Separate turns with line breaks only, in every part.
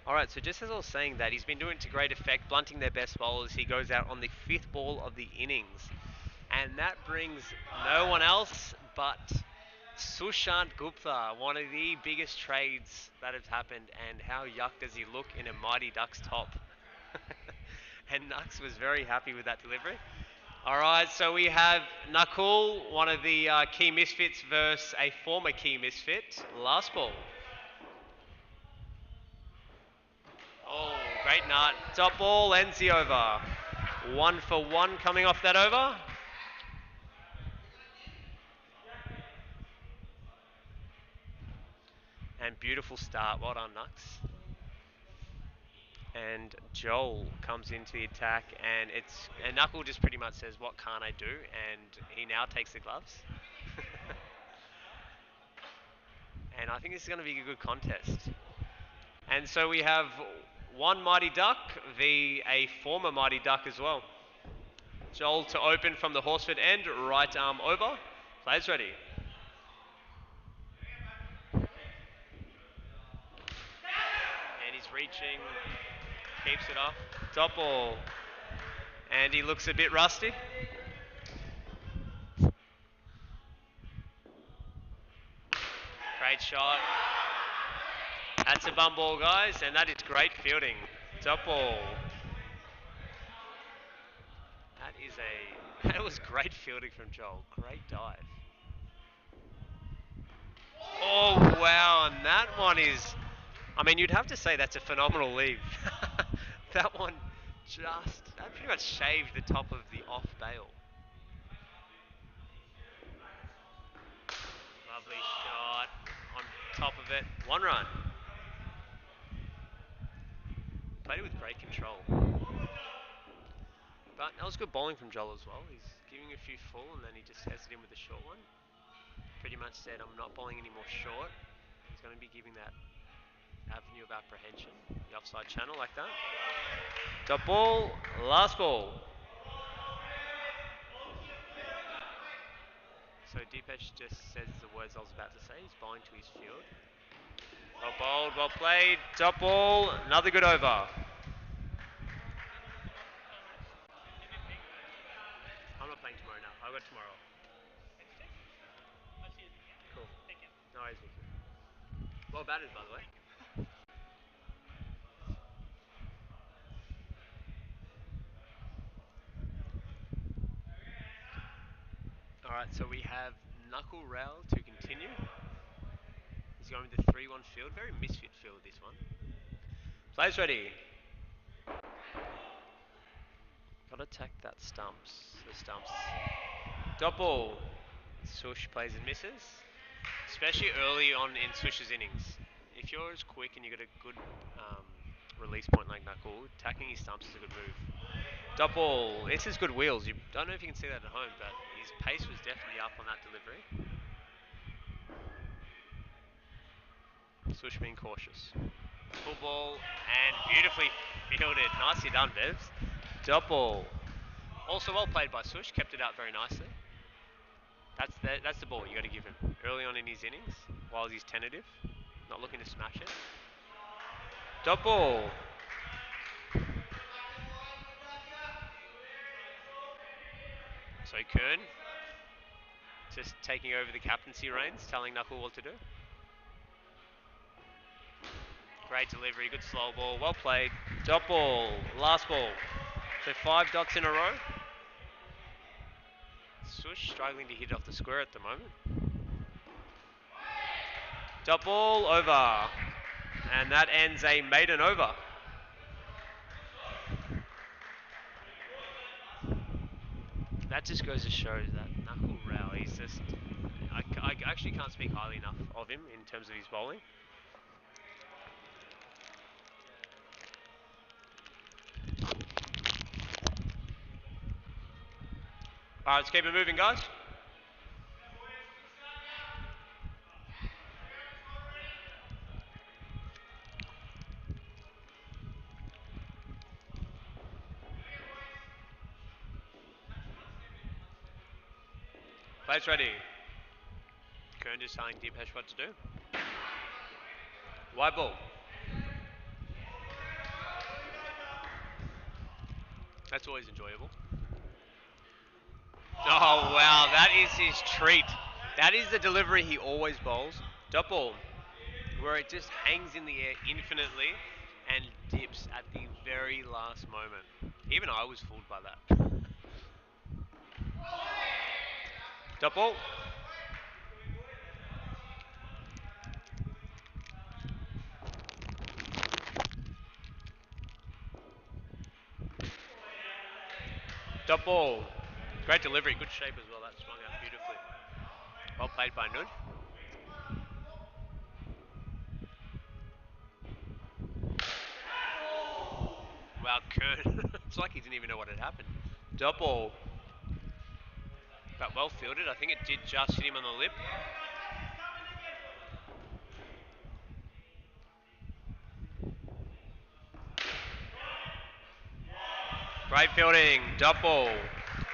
Alright, so just as I was saying that, he's been doing it to great effect, blunting their best bowlers. He goes out on the fifth ball of the innings. And that brings no one else but Sushant Gupta, one of the biggest trades that have happened. And how yuck does he look in a Mighty Ducks top? And Nux was very happy with that delivery. Alright, so we have Nakul, one of the key misfits, versus a former key misfit. Last ball. Oh, great nut. Top ball ends the over. 1 for 1 coming off that over. And beautiful start. Well done, Nux. And Joel comes into the attack, and Knuckle just pretty much says, "What can't I do?" And he now takes the gloves. And I think this is going to be a good contest. And so we have one Mighty Duck v a former Mighty Duck as well. Joel to open from the Horsford end, right arm over. Players ready. And he's reaching, keeps it off. Top ball. And he looks a bit rusty. Great shot. That's a bum ball, guys, and that is great fielding. Top ball. That was great fielding from Joel. Great dive. Oh, wow, and that one is, I mean, you'd have to say that's a phenomenal leave. That one that pretty much shaved the top of the off bail. Lovely shot on top of it. 1 run. Played it with great control. But that was good bowling from Joel as well. He's giving a few full and then he just has it in with a short one. Pretty much said, I'm not bowling any more short. He's going to be giving that avenue of apprehension, the offside channel like that. Top ball, last ball. So Deepesh just says the words I was about to say. He's bowling to his field. Well bowled, well played. Top ball, another good over. I'm not playing tomorrow now. I've got tomorrow. Cool. No worries, Vicky. Well batted, by the way. Alright, so we have Knuckle Rail to continue. He's going with the 3-1 field. Very misfit field, this one. Players ready. Got to attack that stumps. The stumps. Dot ball. Sush plays and misses. Especially early on in Sush's innings. If you're as quick and you got a good release point like Knuckle, attacking his stumps is a good move. Dot ball. This is good wheels. You don't know if you can see that at home, but his pace was definitely up on that delivery. Sush being cautious. Full ball and beautifully fielded. Nicely done, Bevs. Dot ball. Also well played by Sush. Kept it out very nicely. That's the ball you got to give him early on in his innings while he's tentative, not looking to smash it. Dot ball. So Kern just taking over the captaincy reins, telling Knuckle what to do. Great delivery, good slow ball, well played. Dot ball, last ball. So 5 dots in a row. Sush struggling to hit off the square at the moment. Dot ball, over. And that ends a maiden over. That just goes to show that Knuckle Rao, he's just... I actually can't speak highly enough of him in terms of his bowling. Alright, let's keep it moving, guys. Players ready. Kern just telling Deepesh what to do. Wide ball. That's always enjoyable. Oh, wow, that is his treat. That is the delivery he always bowls. Dot ball, where it just hangs in the air infinitely and dips at the very last moment. Even I was fooled by that. Dot ball. Dot ball. Great delivery, good shape as well. That swung out beautifully. Well played by Nud. Wow, Kern. It's like he didn't even know what had happened. Dot ball. But well fielded. I think it did just hit him on the lip. Great fielding. Dot ball.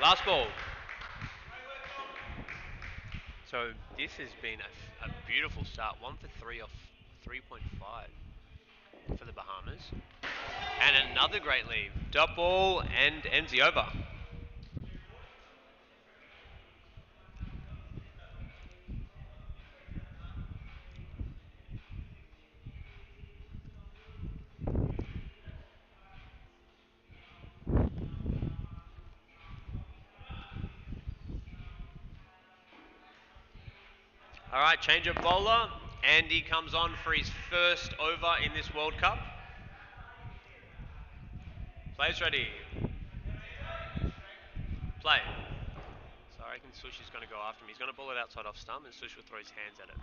Last ball. So this has been a beautiful start. 1 for 3 off 3.5 for the Bahamas. And another great lead. Dot ball and ends the over. All right, change of bowler. Andy comes on for his first over in this World Cup. Players ready. Play. So I reckon Sush is going to go after him. He's going to bowl it outside off stump and Sush will throw his hands at it.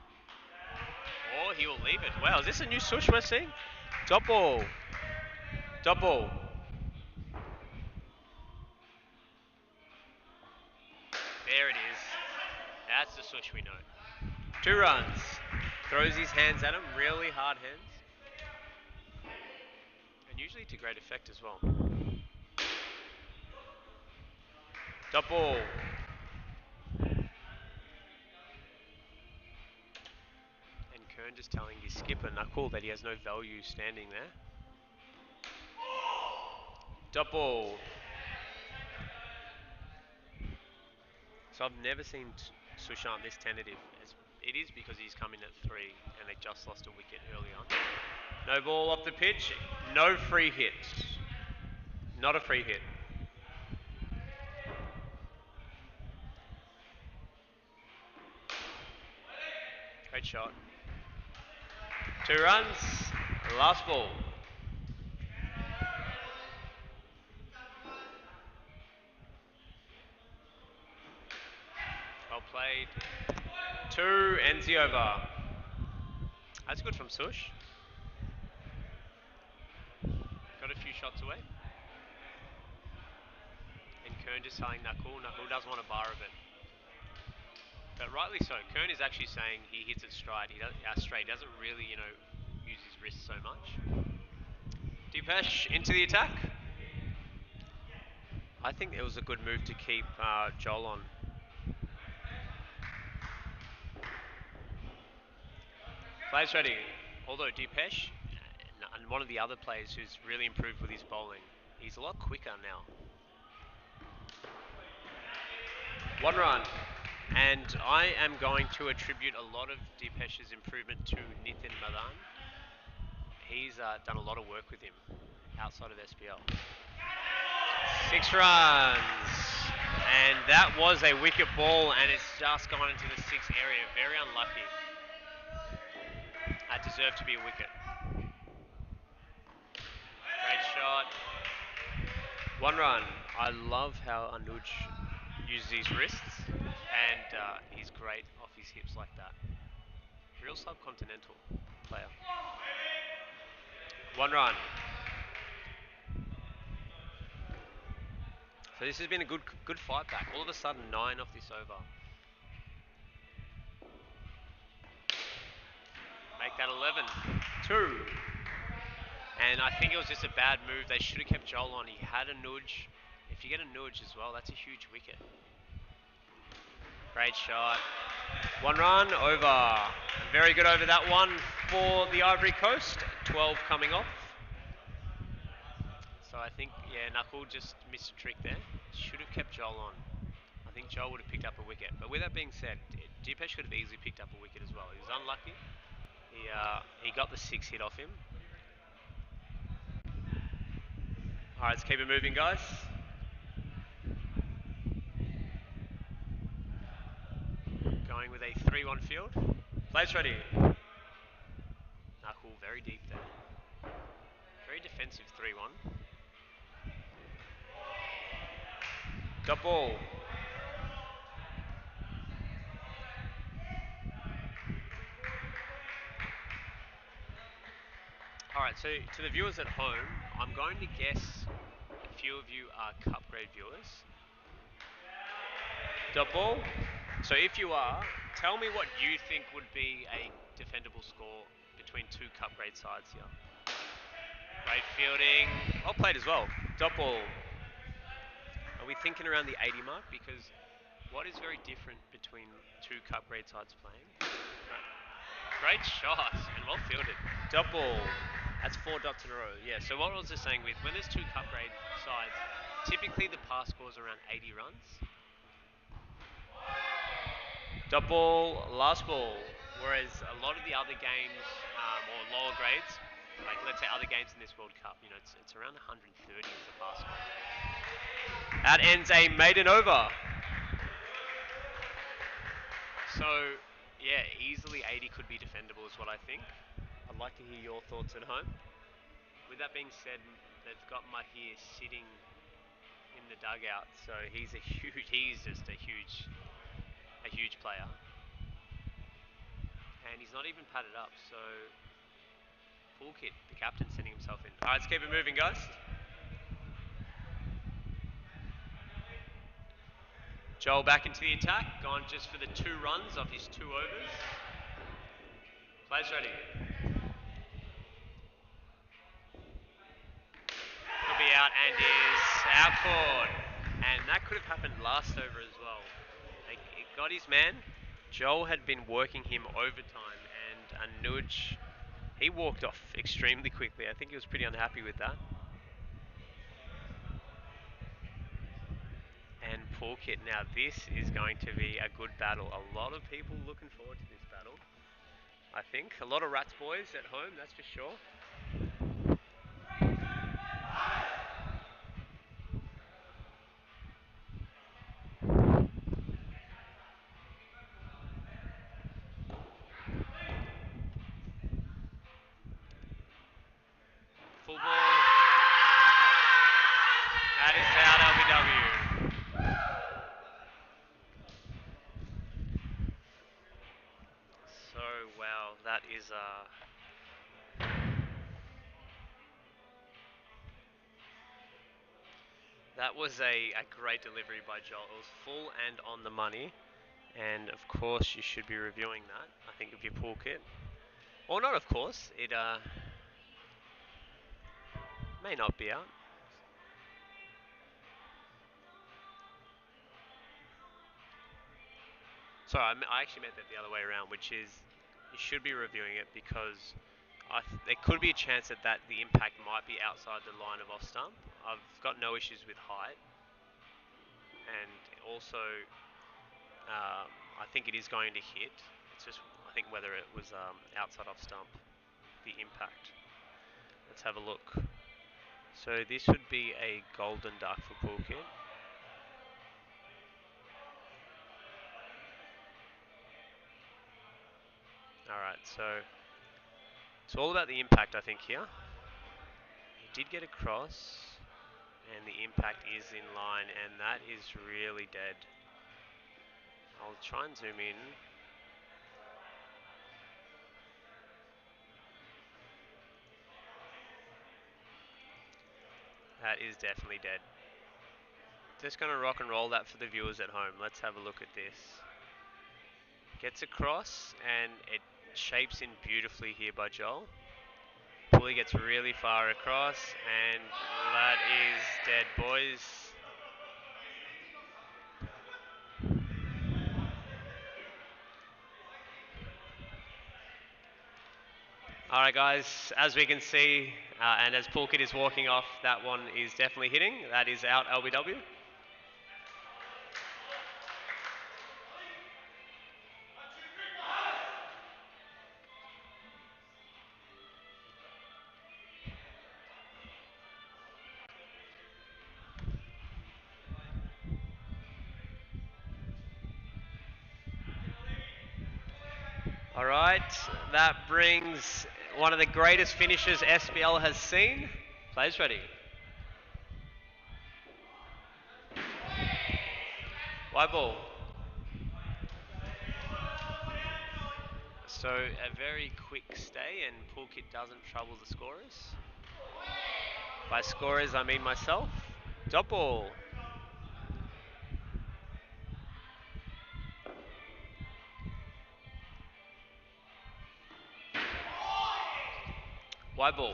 Or he will leave it. Wow, is this a new Sush we're seeing? Top ball. Top ball. There it is. That's the Sush we know. 2 runs. Throws his hands at him. Really hard hands. And usually to great effect as well. Top ball. And Kern just telling his skipper, Knuckle, that he has no value standing there. Top ball. So I've never seen Sushant this tentative. It is because he's coming at 3 and they just lost a wicket early on. No ball off the pitch. No free hit. Not a free hit. Great shot. 2 runs. Last ball. Well played. 2 ends the over. That's good from Sush. Got a few shots away. And Kern just telling Knuckle doesn't want a bar of it. But rightly so. Kern is actually saying he hits it straight. He doesn't really, use his wrist so much. Deepesh into the attack. I think it was a good move to keep Joel on. Players ready. Although Deepesh, and one of the other players who's really improved with his bowling, he's a lot quicker now. 1 run. And I am going to attribute a lot of Deepesh's improvement to Nitin Madan. He's done a lot of work with him outside of SPL. 6 runs. And that was a wicket ball and it's just gone into the 6th area. Very unlucky. That deserved to be a wicket. Great shot. 1 run. I love how Anuj uses his wrists and he's great off his hips like that. Real subcontinental player. 1 run. So this has been a good fight back. All of a sudden 9 off this over. Make that 11. 2. And I think it was just a bad move. They should have kept Joel on. He had a nudge. If you get a nudge as well, that's a huge wicket. Great shot. 1 run, over. Very good over that one for the Ivory Coast. 12 coming off. So I think, yeah, Knuckle just missed a trick there. Should have kept Joel on. I think Joel would have picked up a wicket. But with that being said, Dipesh could have easily picked up a wicket as well. He was unlucky. He got the six hit off him. All right, let's keep it moving, guys. Going with a 3-1 field. Players ready. Knuckle very deep there. Very defensive 3-1. Dot ball. Alright, so to the viewers at home, I'm going to guess a few of you are cup grade viewers. Dot ball. So if you are, tell me what you think would be a defendable score between two cup grade sides here. Great fielding. Well played as well. Dot ball. Are we thinking around the 80 mark? Because what is very different between two cup grade sides playing? Great shot and well fielded. Dot ball. That's 4 dots in a row. Yeah, so what I was just saying with when there's two cup grade sides, typically the pass scores around 80 runs. Dot ball, last ball. Whereas a lot of the other games, or lower grades, like let's say other games in this World Cup, it's around 130 as the pass score. That ends a maiden over. So, yeah, easily 80 could be defendable is what I think. I'd like to hear your thoughts at home. With that being said, they've got Mahir sitting in the dugout, so he's just a huge player, and he's not even padded up. So, Poolkit, the captain, sending himself in. All right, let's keep it moving, guys. Joel back into the attack, gone just for the 2 runs off his 2 overs. Players ready. Could be out and is out caught. And that could have happened last over as well. It got his man. Joel had been working him overtime, and Anuj, he walked off extremely quickly. I think he was pretty unhappy with that. And Poolkit, now this is going to be a good battle. A lot of people looking forward to this battle. I think a lot of Rats boys at home, that's for sure. Full ball. That is out LBW. So wow, that was a great delivery by Joel. It was full and on the money. And of course you should be reviewing that. I think of your pool kit. Or not of course. It may not be out. Sorry, I actually meant that the other way around, which is you should be reviewing it because there could be a chance that the impact might be outside the line of off stump. I've got no issues with height, and also I think it is going to hit. It's just I think whether it was outside off stump, the impact. Let's have a look. So this would be a golden duck for Pulkit. Alright, so it's all about the impact I think here. He did get across, and the impact is in line, and that is really dead. I'll try and zoom in. That is definitely dead. Just going to rock and roll that for the viewers at home. Let's have a look at this. Gets across, and it shapes in beautifully here by Joel. Pulley gets really far across, and that is dead, boys. All right, guys, as we can see, and as Pulkit is walking off, that one is definitely hitting. That is out LBW. All right, that brings one of the greatest finishes SPL has seen. Players ready. Wide ball. So a very quick stay, and Pulkit doesn't trouble the scorers. By scorers, I mean myself. Dot ball. Wide ball.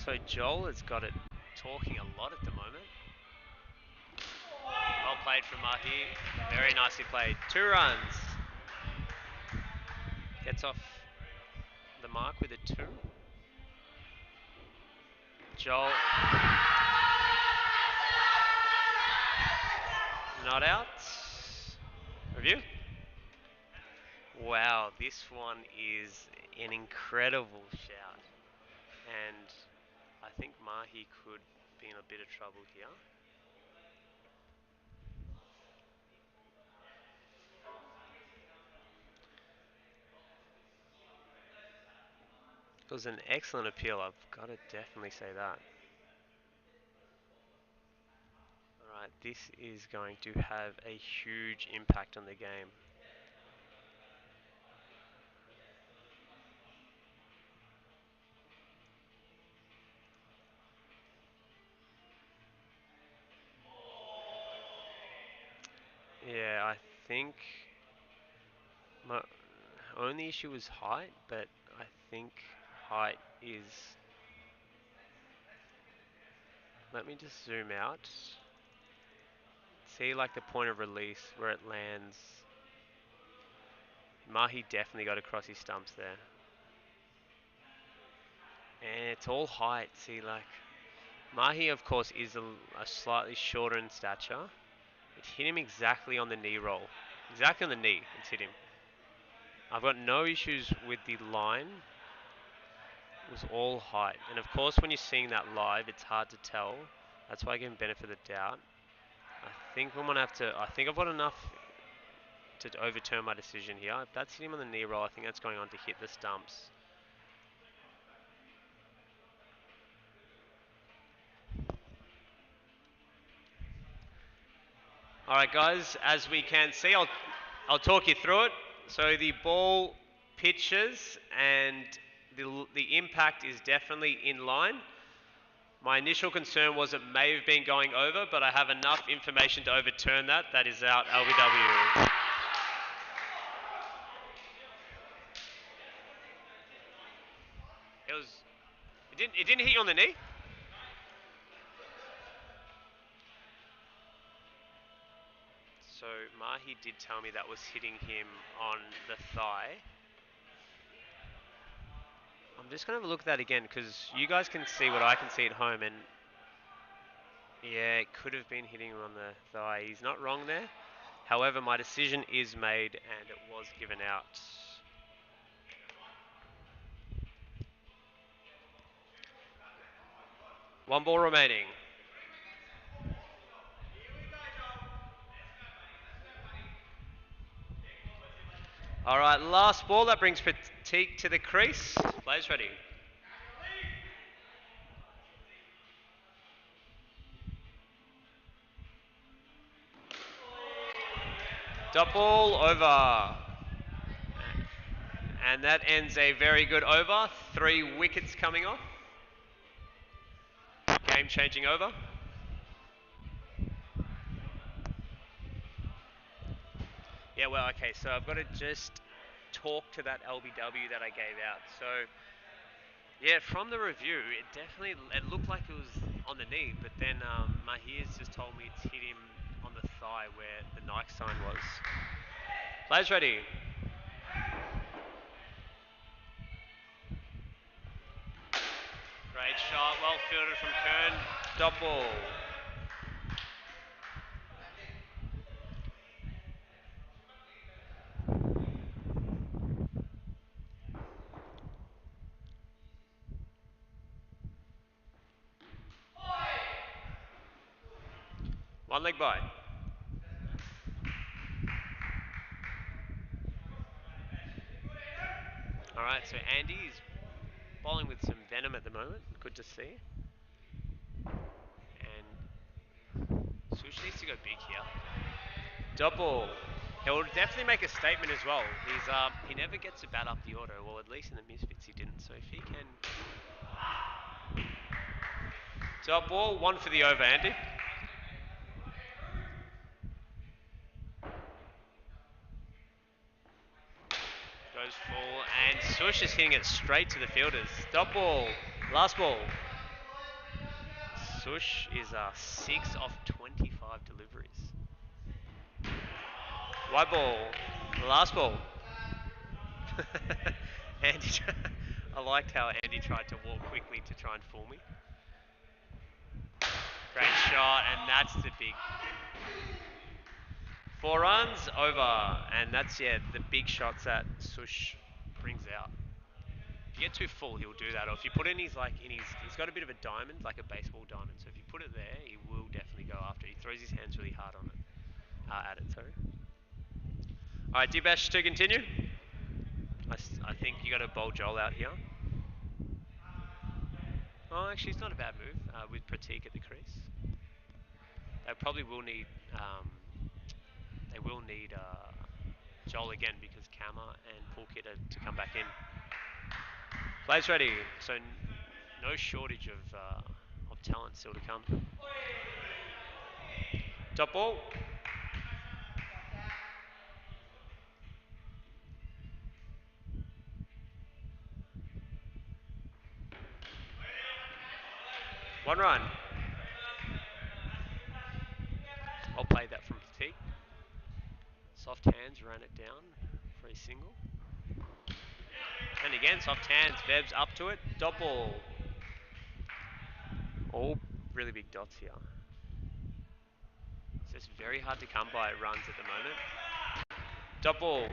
So Joel has got it talking a lot at the moment. Well played from Mahi. Very nicely played. 2 runs. Gets off the mark with a 2. Joel. Not out. Review. Wow, this one is an incredible shout. And I think Mahi could be in a bit of trouble here. It was an excellent appeal, I've got to definitely say that. Alright, this is going to have a huge impact on the game. Yeah, I think my only issue was height, but I think height is... Let me just zoom out. See like the point of release where it lands. Mahi definitely got across his stumps there. And it's all height, see like... Mahi of course is a slightly shorter in stature. It hit him exactly on the knee roll. Exactly on the knee, it's hit him. I've got no issues with the line. It was all height. And of course when you're seeing that live, it's hard to tell. That's why I give him benefit of the doubt. I think I'm gonna have to, I think I've got enough to overturn my decision here. If that's hit him on the knee roll, I think that's going on to hit the stumps. Alright guys, as we can see, I'll talk you through it. So the ball pitches and the impact is definitely in line. My initial concern was it may have been going over, but I have enough information to overturn that. That is out LBW. It didn't hit you on the knee? So Mahi did tell me that was hitting him on the thigh. I'm just going to have a look at that again because you guys can see what I can see at home, and yeah, it could have been hitting him on the thigh. He's not wrong there. However, my decision is made and it was given out. One ball remaining. All right, last ball. That brings Pratik to the crease. Players ready. Dot ball over. And that ends a very good over. 3 wickets coming off. Game changing over. Yeah, well, okay, so I've got to just talk to that LBW that I gave out. So, yeah, from the review, it looked like it was on the knee, but then Mahir's just told me it's hit him on the thigh where the Nike sign was. Players ready. shot, well fielded from Kern. Doppel. One leg by. Alright, so Andy is bowling with some venom at the moment. Good to see. And Sush needs to go big here. Double. He'll definitely make a statement as well. He never gets a bat up the order. Well, at least in the Misfits he didn't. So if he can... Double. One for the over, Andy. Goes full, and Sush is hitting it straight to the fielders. Stop ball. Last ball. Sush is 6 of 25 deliveries. White ball. Last ball. Andy, I liked how Andy tried to walk quickly to try and fool me. Great shot, and that's the big... 4 runs, over. And that's, the big shots that Sush brings out. If you get too full, he'll do that. Or if you put in he's got a bit of a diamond, like a baseball diamond. So if you put it there, he will definitely go after it. He throws his hands really hard on it. At it, sorry. All right, Dibash to continue. I think you got to bowl Joel out here. Oh, actually, it's not a bad move with Pratik at the crease. They probably will need. Joel again because Kama and Pulkit are to come back in. Plays ready, so no shortage of talent still to come. Top ball. One run. I'll play that from Pratik. Soft hands, ran it down for a single. And again, soft hands, Vebs up to it. Doppel. All really big dots here. It's just very hard to come by runs at the moment. Doppel.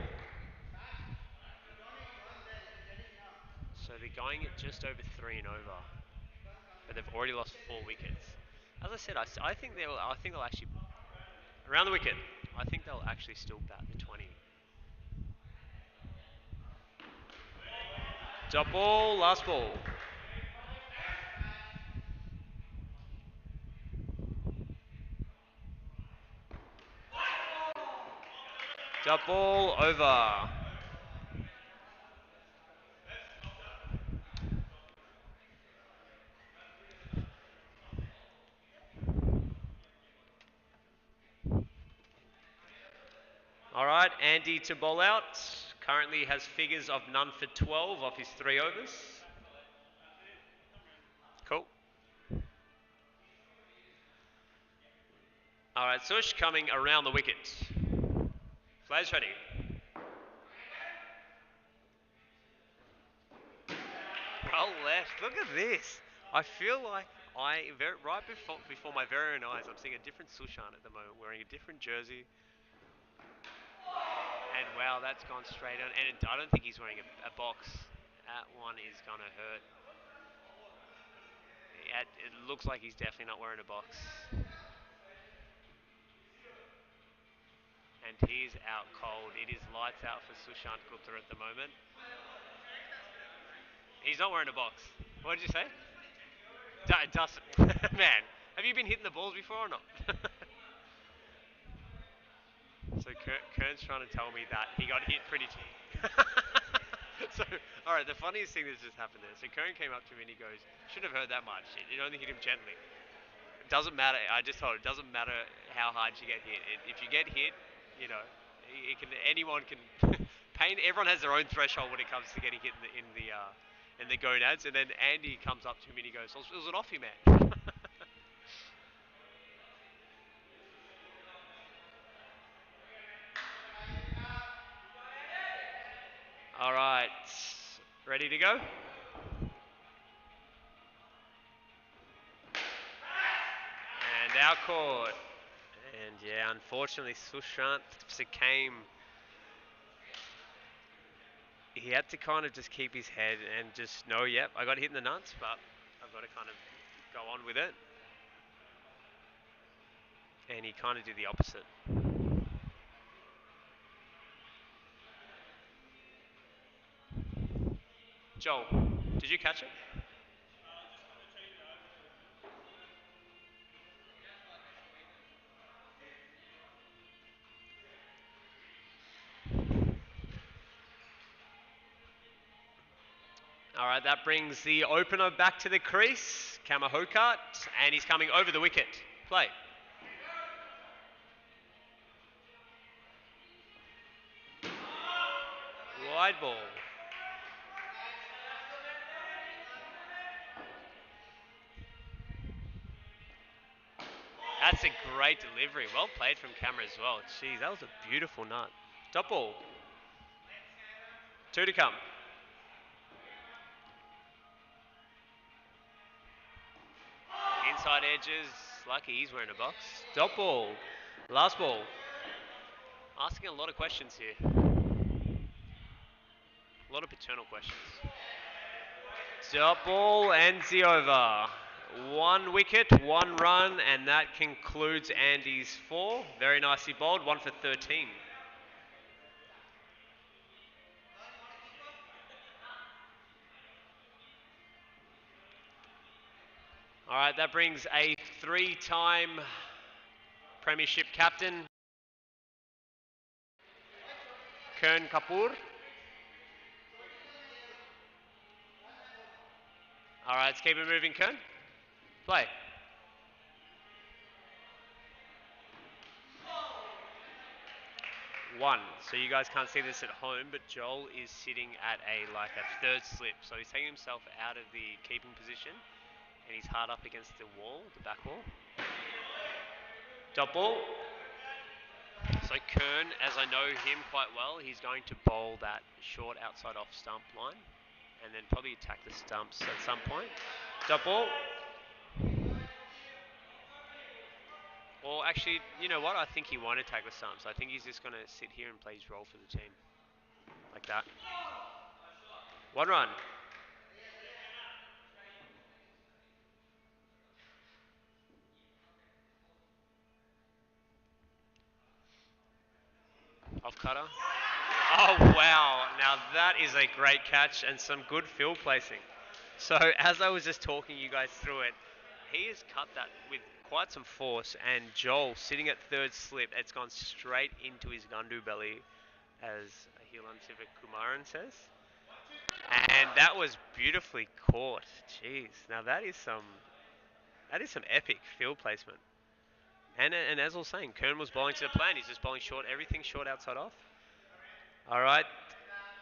So they're going at just over 3 and over. But they've already lost 4 wickets. As I said, I think they'll actually... Around the wicket. I think they'll actually still bat the 20. Top ball, last ball. Top ball, over. All right, Andy to bowl out. Currently has figures of none for 12 off his 3 overs. Cool. All right, Sush coming around the wicket. Players ready. Well left. Look at this. I feel like right before my very own eyes, I'm seeing a different Sushan at the moment, wearing a different jersey. And wow, that's gone straight on. And I don't think he's wearing a box. That one is going to hurt. It looks like he's definitely not wearing a box. And he's out cold. It is lights out for Sushant Gupta at the moment. He's not wearing a box. What did you say? Dustin. Man, have you been hitting the balls before or not? So Kern's trying to tell me that he got hit pretty... So, alright, the funniest thing that's just happened there. So Kern came up to me and he goes, shouldn't have heard that much. It only hit him gently. It doesn't matter. I just told him, it doesn't matter how hard you get hit. If you get hit, anyone can... pain. Everyone has their own threshold when it comes to getting hit in the gonads. And then Andy comes up to me and he goes, it was an offie, man. All right, ready to go? Out court. And yeah, unfortunately, Sushant succumbed. He had to kind of just keep his head and just know, yep, I got hit in the nuts, but I've got to kind of go on with it. And he kind of did the opposite. Joel, did you catch it? All right, that brings the opener back to the crease, Kamahokart, and he's coming over the wicket. Play. Wide ball. That's a great delivery. Well played from camera as well. Jeez, that was a beautiful nut. Top ball. Two to come. Inside edges. Lucky he's wearing a box. Top ball. Last ball. Asking a lot of questions here. A lot of paternal questions. Top ball ends the over. One wicket, one run, and that concludes Andy's 4. Very nicely bowled, 1 for 13. All right, that brings a 3-time Premiership captain, Kern Kapoor. All right, let's keep it moving, Kern. Play. One. So you guys can't see this at home, but Joel is sitting at a third slip. So he's taking himself out of the keeping position, and he's hard up against the wall, the back wall. Dot ball. So Kern, as I know him quite well, he's going to bowl that short outside off stump line, and then probably attack the stumps at some point. Dot ball. Or actually, you know what? I think he won't attack the stumps. I think he's just going to sit here and play his role for the team. Like that. One run. Off cutter. Oh, wow. Now that is a great catch and some good field placing. So as I was just talking you guys through it, he has cut that with quite some force, and Joel sitting at third slip, it's gone straight into his gundu belly, as Hilan Sivakumaran says. And that was beautifully caught. Jeez. Now that is some epic field placement. And as I was saying, Kern was bowling to the plan. He's just bowling short, everything short outside off. All right.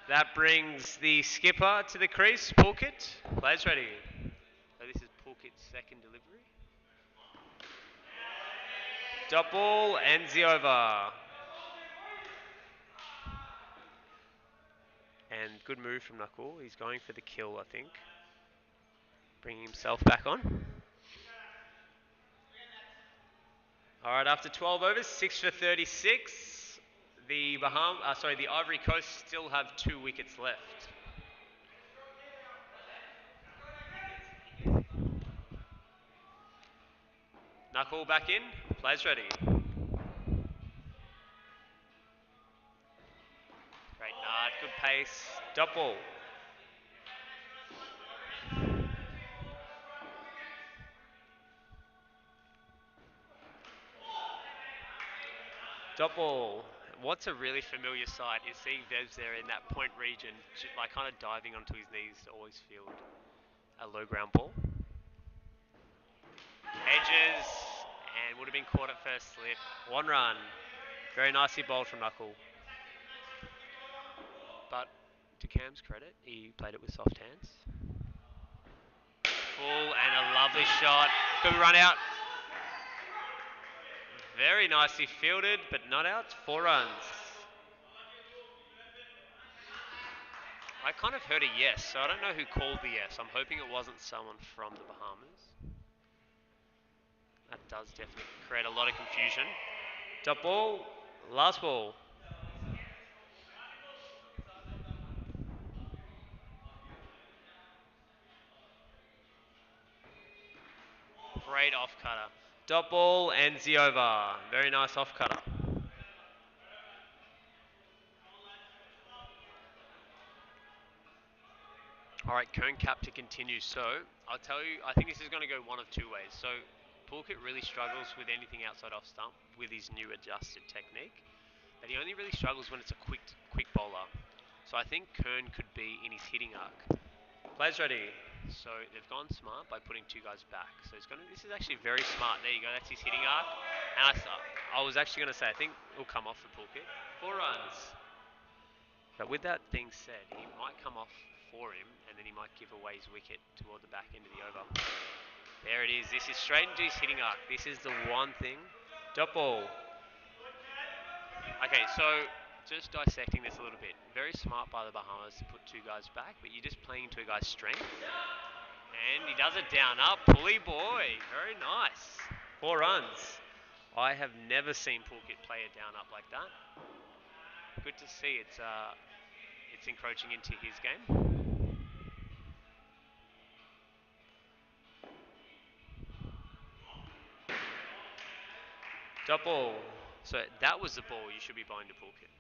That brings the skipper to the crease. Pulkit. Players ready. So this is Pulkit's second delivery. Dot ball ends the over. And good move from Nakul. He's going for the kill, I think. Bringing himself back on. All right, after 12 overs, 6 for 36. The Ivory Coast still have 2 wickets left. Nakul back in. Players ready. Great nut, good pace. Dot ball. Dot ball. What's a really familiar sight is seeing Vebs there in that point region, like kind of diving onto his knees to always field a low ground ball. Edges, and would have been caught at first slip. One run. Very nicely bowled from Knuckle. But to Cam's credit, he played it with soft hands. Full and a lovely shot. Good run out. Very nicely fielded, but not out. 4 runs. I kind of heard a yes, so I don't know who called the yes. I'm hoping it wasn't someone from the Bahamas. That does definitely create a lot of confusion. Top ball, last ball. Great off cutter. Dot ball and the over. Very nice off cutter. All right, Kern cap to continue. So I'll tell you, I think this is going to go one of two ways. So Pulkit really struggles with anything outside off stump with his new adjusted technique, but he only really struggles when it's a quick bowler. So I think Kern could be in his hitting arc. Players ready. So they've gone smart by putting two guys back. So he's going to. This is actually very smart. There you go. That's his hitting arc. And I was actually going to say I think it'll come off for Pulkit. 4 runs. But with that being said, he might come off for him, and then he might give away his wicket toward the back end of the over. There it is. This is straight into his hitting arc. This is the one thing. Dot ball. Okay, so just dissecting this a little bit. Very smart by the Bahamas to put two guys back, but you're just playing to a guy's strength. And he does it down up. Pulley boy. Very nice. 4 runs. I have never seen Pulkit play it down up like that. Good to see it's encroaching into his game. Dot ball. So that was the ball you should be bowling to Pulkit.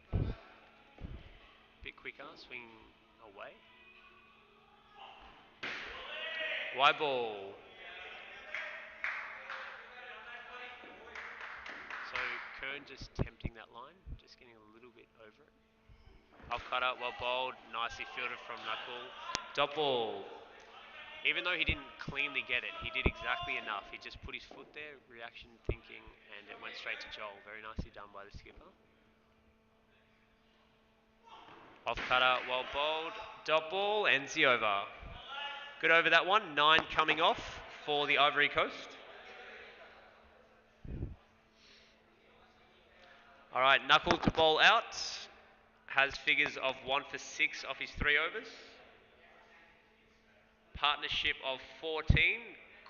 Bit quicker, swing away. Wide ball. So Kern just tempting that line, just getting a little bit over it. Off cutter, well bowled, nicely fielded from Knuckle. Dot ball. Even though he didn't cleanly get it, he did exactly enough. He just put his foot there, reaction thinking, and it went straight to Joel. Very nicely done by the skipper. Off cutter, well bowled. Dot ball, ends the over. Good over that one. 9 coming off for the Ivory Coast. All right, Knuckle to bowl out. Has figures of 1 for 6 off his 3 overs. Partnership of 14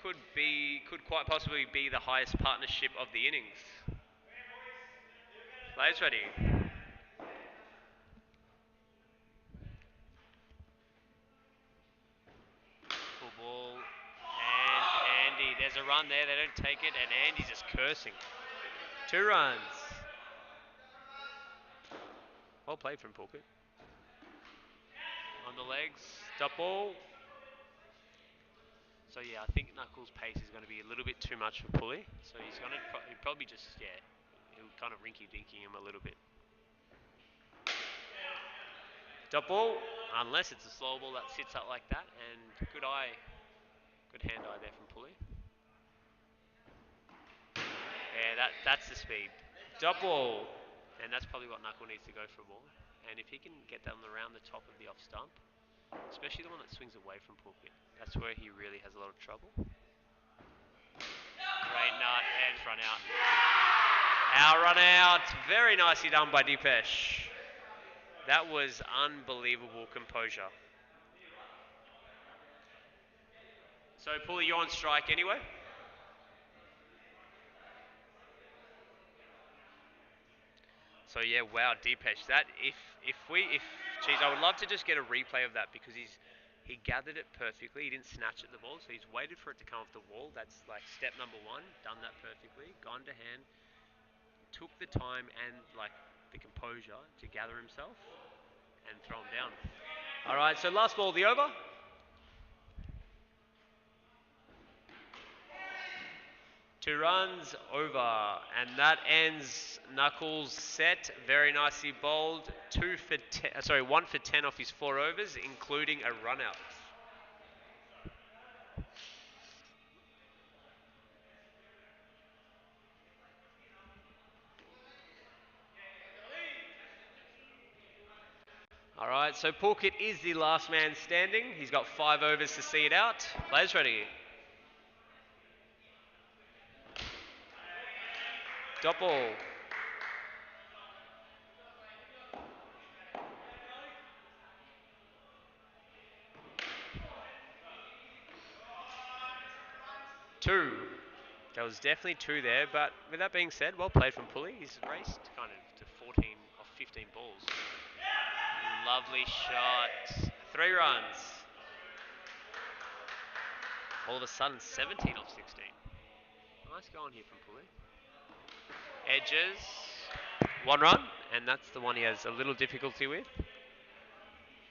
could quite possibly be the highest partnership of the innings. Players ready. Full ball. And Andy, there's a run there. They don't take it, and Andy's just cursing. 2 runs. Well played from Pulkit. On the legs. Dot ball. So yeah, I think Knuckles' pace is going to be a little bit too much for Pulley. So he's going to probably just, he'll kind of rinky-dinky him a little bit. Dot ball, unless it's a slow ball that sits up like that, and good hand eye there from Pulley. Yeah, that's the speed. Dot ball, and that's probably what Knuckle needs to go for a ball. And if he can get that around the top of the off stump, especially the one that swings away from Pulkit, that's where he really has a lot of trouble. Great nut and run out. Our run out. Very nicely done by Deepesh. That was unbelievable composure. So, Pulley, you're on strike anyway? So yeah, wow, Deepesh. That if geez, I would love to just get a replay of that because he gathered it perfectly. He didn't snatch at the ball, so he's waited for it to come off the wall. That's like step number 1. Done that perfectly. Gone to hand. Took the time and like the composure to gather himself and throw him down. All right, so last ball, the over. Two runs over, and that ends Knuckles' set. Very nicely bowled. 1 for 10 off his 4 overs, including a run out. All right, so Pulkit is the last man standing. He's got 5 overs to see it out. Players ready. Dot ball. Two. There was definitely two there, but with that being said, well played from Pulley. He's raced kind of to 14 off 15 balls. Lovely shot. 3 runs. All of a sudden, 17 off 16. Nice going here from Pulley. Edges. 1 run, and that's the one he has a little difficulty with.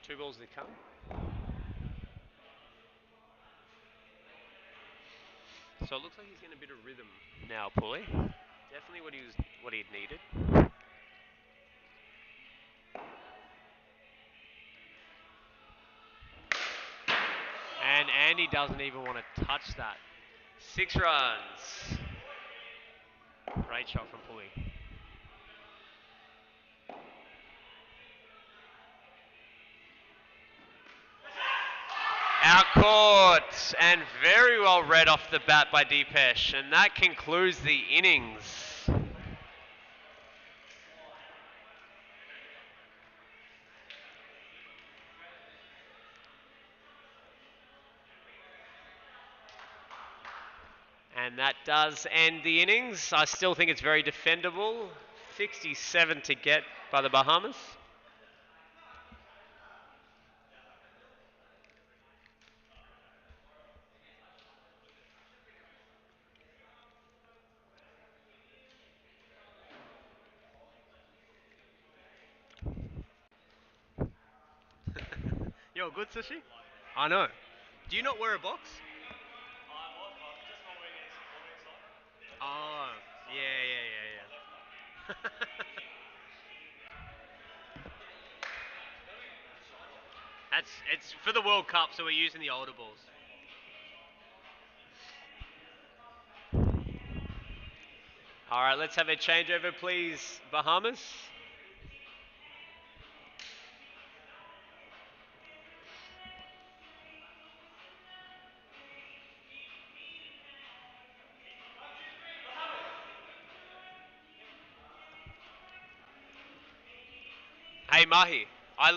2 balls to come. So it looks like he's getting a bit of rhythm now, Pulley. Definitely what he needed. And Andy doesn't even want to touch that. 6 runs. Great shot from Pulley. Out caught and very well read off the bat by Deepesh, and that concludes the innings. And that does end the innings. I still think it's very defendable. 67 to get by the Bahamas. Yo, good sushi? I know. Do you not wear a box? Oh, yeah. It's for the World Cup, so we're using the older balls. All right, let's have a changeover, please, Bahamas. Hey, Mahi. No.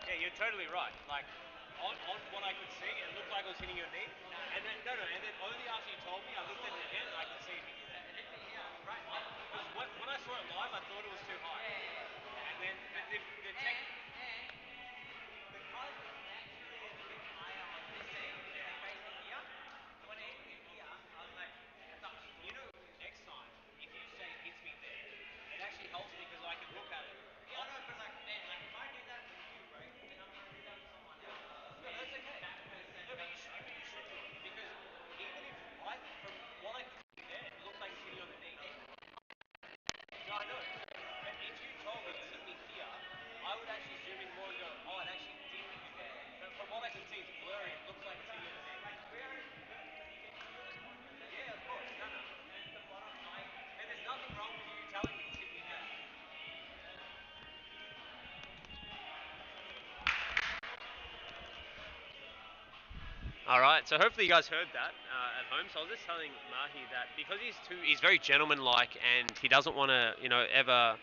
Yeah, you're totally right. Like, on what I could see, it looked like it was hitting your knee. And then, no, and then only after you told me, I looked at it again and I could see it hitting there. Because when I saw it live, I thought it was too high. And then the tech... You know, next time, if you say it hits me there, it actually helps me because I can look at it. Yeah, no, but like, man, like if I do that with you, right, then I'm going to do that with someone else. No, that's okay. No, but you should do it. Because even if from what I could see there, it looks like it's hitting on the knee. No, I know. But if you told me it hit me here, I would actually zoom in more and go, oh, it actually did hit you there. But from what I can see, it's blurry. It looks like it's hitting on the knee. Yeah, of course. No. And there's nothing wrong with you telling me it's hit me there. All right, so hopefully you guys heard that at home. So I was just telling Mahi that because he's very gentlemanlike and he doesn't want to, ever,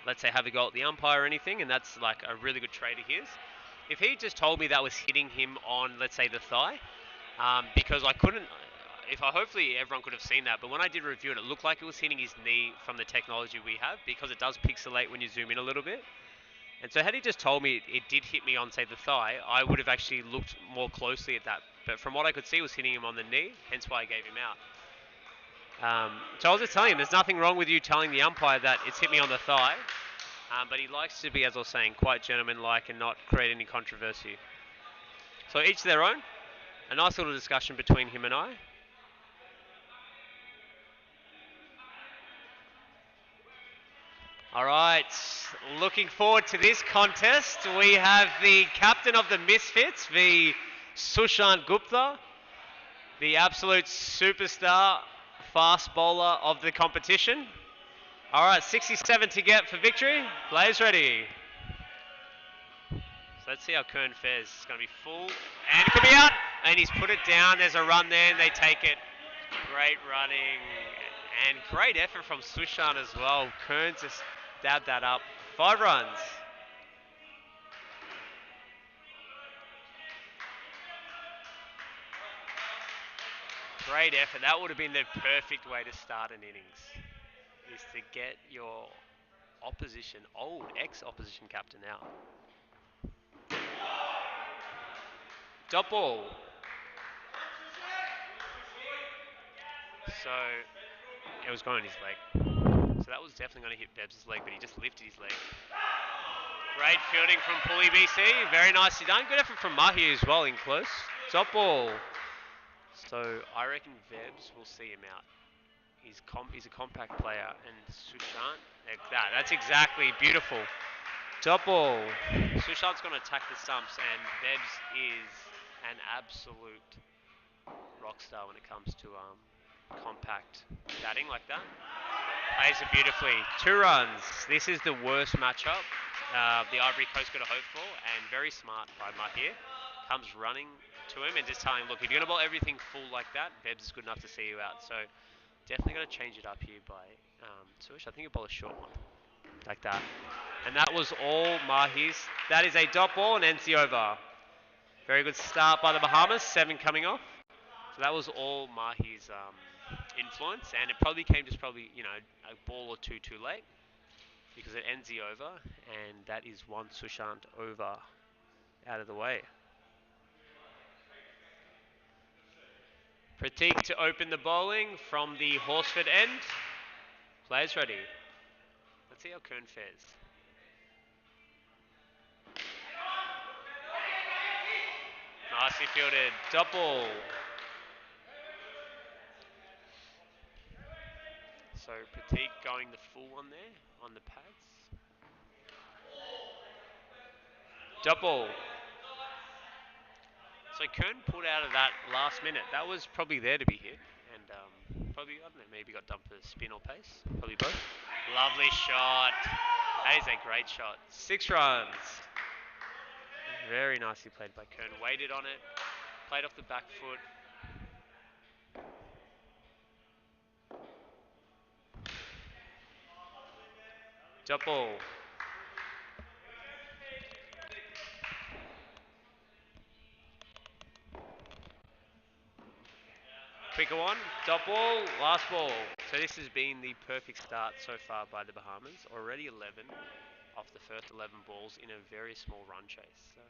let's say, have a go at the umpire or anything, and that's like a really good trait of his. If he just told me that was hitting him on, let's say, the thigh, because I couldn't, hopefully everyone could have seen that, but when I did review it, it looked like it was hitting his knee from the technology we have because it does pixelate when you zoom in a little bit. And so had he just told me it did hit me on, say, the thigh, I would have actually looked more closely at that. But from what I could see, it was hitting him on the knee, hence why I gave him out. So I was just telling him, there's nothing wrong with you telling the umpire that it's hit me on the thigh. But he likes to be, as I was saying, quite gentlemanlike and not create any controversy. So each their own. A nice little discussion between him and I. All right, looking forward to this contest. We have the captain of the Misfits, the Sushant Gupta, the absolute superstar fast bowler of the competition. All right, 67 to get for victory. Players ready. So let's see how Kern fares. It's going to be full, and it could be out. And he's put it down. There's a run there, and they take it. Great running, and great effort from Sushant as well. Kern just dabbed that up. 5 runs. Great effort. That would have been the perfect way to start an innings, is to get your opposition, old ex-opposition captain out. Dot ball. So it was going on his leg. So that was definitely going to hit Bebs' leg, but he just lifted his leg. Great fielding from Pulley BC. Very nicely done. Good effort from Mahi as well in close. Dot ball. So I reckon Vebs will see him out. He's a compact player, and Sushant, like that. That's exactly beautiful. Top ball. Sushant's going to attack the stumps, and Vebs is an absolute rock star when it comes to compact batting like that. Plays it beautifully. 2 runs. This is the worst matchup the Ivory Coast got to hope for, and very smart by Mahir. Comes running to him and just telling him, look, if you're going to bowl everything full like that, Vebs is good enough to see you out. So definitely going to change it up here by Sush. I think he'll bowl a short one like that. And that was all Mahir's. That is a dot ball and ends the over. Very good start by the Bahamas, 7 coming off. So that was all Mahir's influence, and it probably came just a ball or two too late, because it ends the over, and that is one Sushant over out of the way. Pratik to open the bowling from the Horsford end. Players ready. Let's see how Kern fares. Nicely fielded. Double. So Pratik going the full one there on the pads. Double. So Kern pulled out of that last minute. That was probably there to be hit. And probably, I don't know, maybe got done for spin or pace. Probably both. Lovely shot. That is a great shot. 6 runs. Very nicely played by Kern. Waited on it. Played off the back foot. Double. Quicker one. Dot ball. Last ball. So this has been the perfect start so far by the Bahamas. Already 11 off the first 11 balls in a very small run chase. So.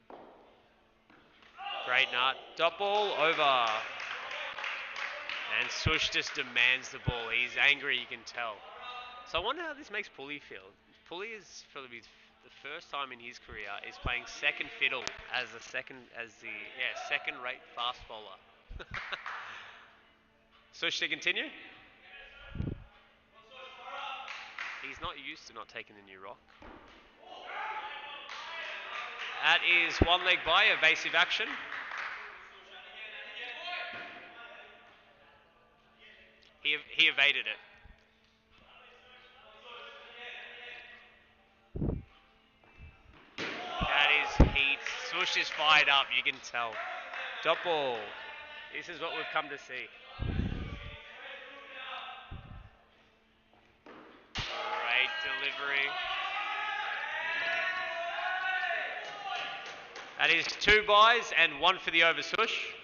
Great nut. Dot ball over. And Sush just demands the ball. He's angry, you can tell. So I wonder how this makes Pulley feel. Pulley is for the first time in his career is playing second fiddle as the second-rate fast bowler. Sush to continue. He's not used to not taking the new rock. That is one leg by, evasive action. He evaded it. That is heat. Sush is fired up, you can tell. Dot ball. This is what we've come to see. Great delivery. That is 2 buys and 1 for the over, Sush.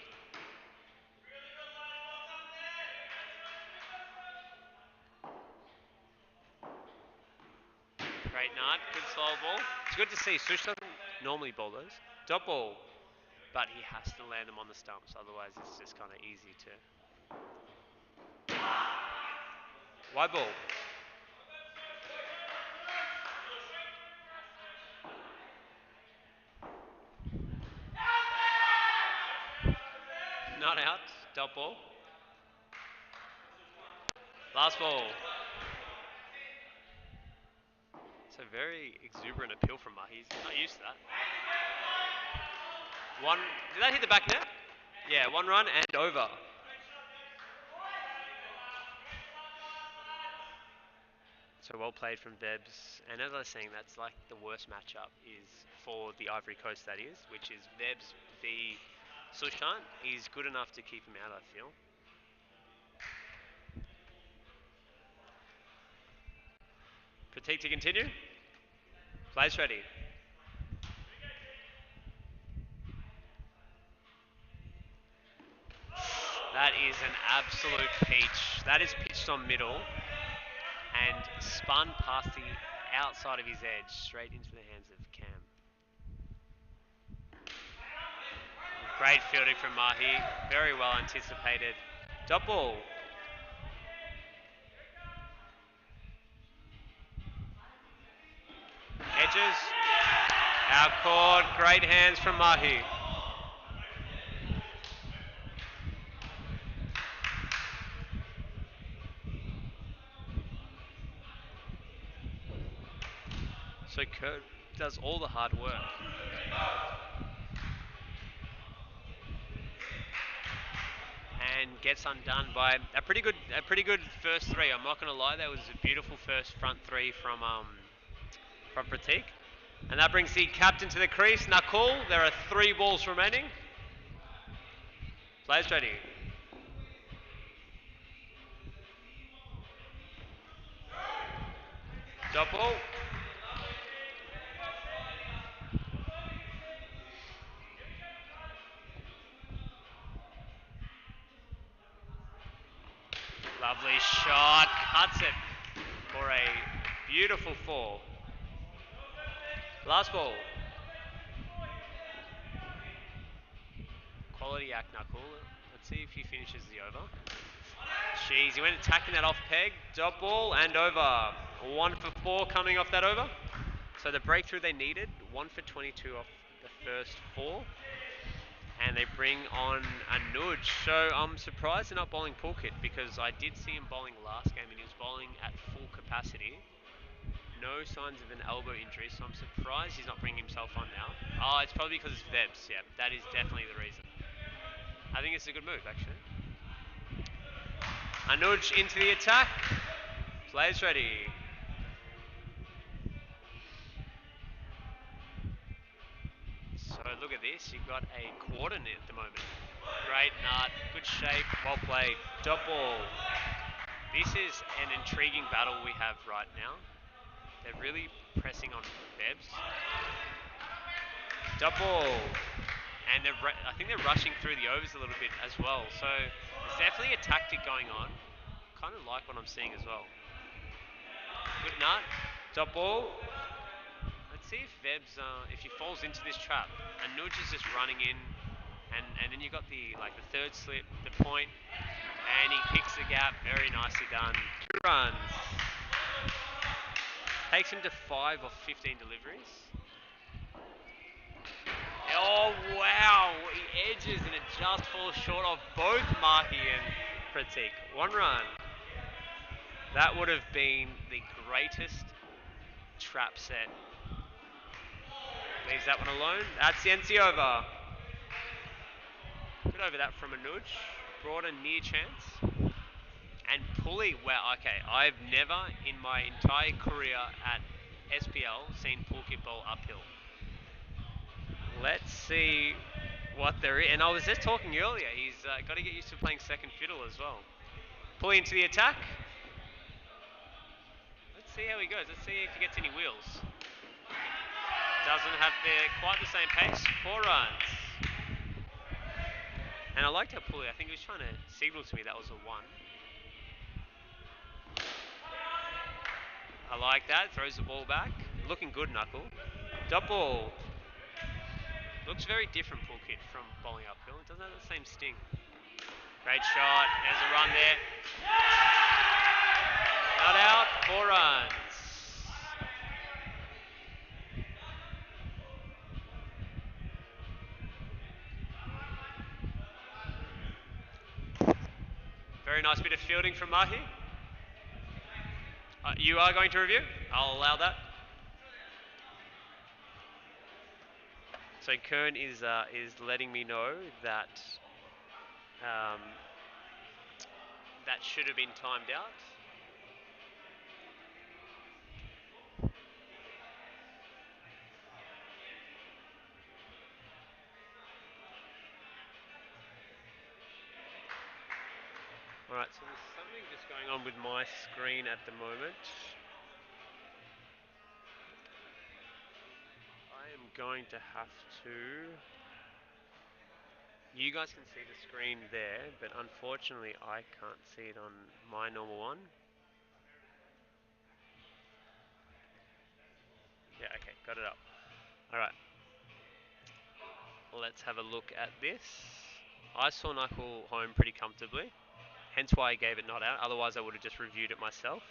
Great nut, good slow ball. It's good to see. Sush doesn't normally bowl those. Dot ball. But he has to land them on the stumps, otherwise it's just kind of easy to... Wide ball. Not out. Dot ball. Last ball. It's a very exuberant appeal from Mahi. He's not used to that. One. Did that hit the back net? Yeah, 1 run and over. So well played from Vebs. And as I was saying, that's like the worst matchup is for the Ivory Coast, that is, which is Vebs v Sushant. He's good enough to keep him out, I feel. Pratik to continue. Players ready. That is an absolute peach. That is pitched on middle and spun past the outside of his edge, straight into the hands of Cam. Great fielding from Mahi, very well anticipated. Dot ball. Edges, out court, great hands from Mahi. So Kurt does all the hard work. And gets undone by a pretty good first three. I'm not going to lie, that was a beautiful first front three from Pratik. And that brings the captain to the crease, Nakul. There are 3 balls remaining. Players ready. Dot ball. Lovely shot, cuts it for a beautiful 4. Last ball. Quality act, Nakul. Let's see if he finishes the over. Jeez, he went attacking that off peg. Dot ball and over. 1 for 4 coming off that over. So the breakthrough they needed, 1 for 22 off the first 4. And they bring on Anuj. So I'm surprised they're not bowling Pulkit because I did see him bowling last game and he was bowling at full capacity. No signs of an elbow injury, so I'm surprised he's not bringing himself on now. Oh, it's probably because it's Vebs. Yeah, that is definitely the reason. I think it's a good move, actually. Anuj into the attack. Players ready. So look at this. You've got a coordinate at the moment. Great nut. Good shape. Well played. Dot ball. This is an intriguing battle we have right now. They're really pressing on Bebs. Dot ball. And I think they're rushing through the overs a little bit as well. So there's definitely a tactic going on. Kind of like what I'm seeing as well. Good nut. Dot ball. Let's see if Vebs, if he falls into this trap. And Nuj is just running in. And then you've got the third slip, the point. And he picks the gap. Very nicely done. 2 runs. Takes him to 5 of 15 deliveries. Oh, wow. He edges and it just falls short of both Mahi and Pratik. 1 run. That would have been the greatest trap set. Leaves that one alone. That's the NC over. Good over that from Anuj. Brought a near chance. And Pulley, wow, okay. I've never in my entire career at SPL seen Pulkit bowl uphill. Let's see what there is. And I was just talking earlier, he's got to get used to playing second fiddle as well. Pulley into the attack. Let's see how he goes. Let's see if he gets any wheels. Doesn't have quite the same pace. 4 runs. And I liked how Pulley, I think he was trying to signal to me that was a 1. I like that. Throws the ball back. Looking good, Knuckle. Dot ball. Looks very different, Pulkit, from bowling uphill. It doesn't have the same sting. Great shot. There's a run there. Not out. 4 runs. Very nice bit of fielding from Mahi. You are going to review? I'll allow that. So Kern is letting me know that that should have been timed out. Alright, so there's something just going on with my screen at the moment. I am going to have to You guys can see the screen there, but unfortunately I can't see it on my normal one. Yeah, okay, got it up. Alright, let's have a look at this. I saw Knuckle home pretty comfortably, hence why I gave it not out, otherwise I would have just reviewed it myself.